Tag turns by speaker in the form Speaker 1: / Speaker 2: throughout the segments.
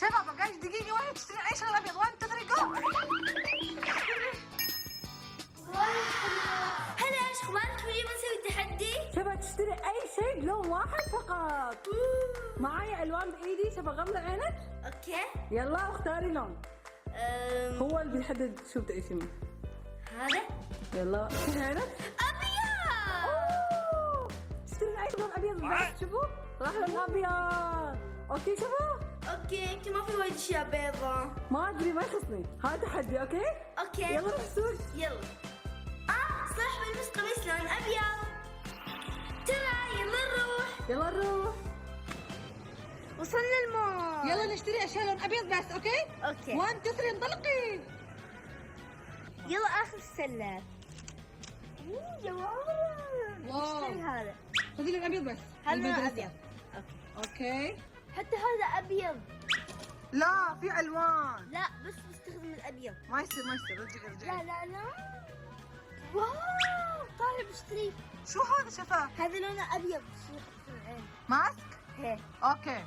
Speaker 1: شباب بقاش دقيقة واحدة تشتري أي شغلة أبيض. 1 2 3 جو.
Speaker 2: هلا ايش اخبارك؟ اليوم نسوي تحدي.
Speaker 3: شباب تشتري اي شيء لون واحد فقط. معايا الوان بايدي. شباب غمض عينك.
Speaker 2: اوكي.
Speaker 3: يلا اختاري لون. هو اللي بيحدد شو بتعيشي منه.
Speaker 2: هذا
Speaker 3: يلا افتحي عينك.
Speaker 2: ابيض.
Speaker 3: تشتري اي لون ابيض بس. شوفوا راح لون ابيض. اوكي شباب.
Speaker 2: اوكي انت ما في وايد اشياء بيضة.
Speaker 3: ما ادري ما يخصني. هذا تحدي. اوكي
Speaker 2: اوكي
Speaker 3: يلا روح السوق.
Speaker 2: يلا. صح بلبس قميص لون ابيض. ترى يلا نروح.
Speaker 3: يلا نروح.
Speaker 2: وصلنا المول.
Speaker 1: يلا نشتري أشياء لون أبيض بس. أوكي.
Speaker 2: اوكي
Speaker 1: 1 2 3 انطلقي.
Speaker 2: يلا اخر السلة. جمال.
Speaker 1: واو.
Speaker 2: نشتري هذا.
Speaker 1: خذي لون أبيض بس.
Speaker 2: هذا لون
Speaker 1: المدرسة.
Speaker 2: ابيض.
Speaker 1: أوكي.
Speaker 2: حتى هذا ابيض.
Speaker 1: لا في ألوان.
Speaker 2: لا بس بستخدم الابيض.
Speaker 1: ما يصير رجعي
Speaker 2: لا لا لا. واو طالع بشتري.
Speaker 1: شو هذا شفاف؟
Speaker 2: هذا لونه ابيض بس يحط في العين.
Speaker 1: ماسك.
Speaker 2: هي.
Speaker 1: أوكي.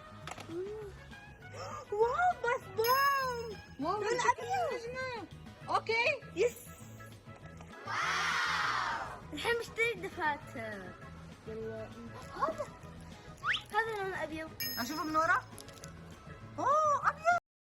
Speaker 2: واو بس بوم.
Speaker 1: واو
Speaker 2: لون أبيض.
Speaker 1: أوكي.
Speaker 2: يس. واو. الحين بشتري الدفاتر. يلا. هذا لون ابيض.
Speaker 1: أشوفه من ورا. أوه أبيض.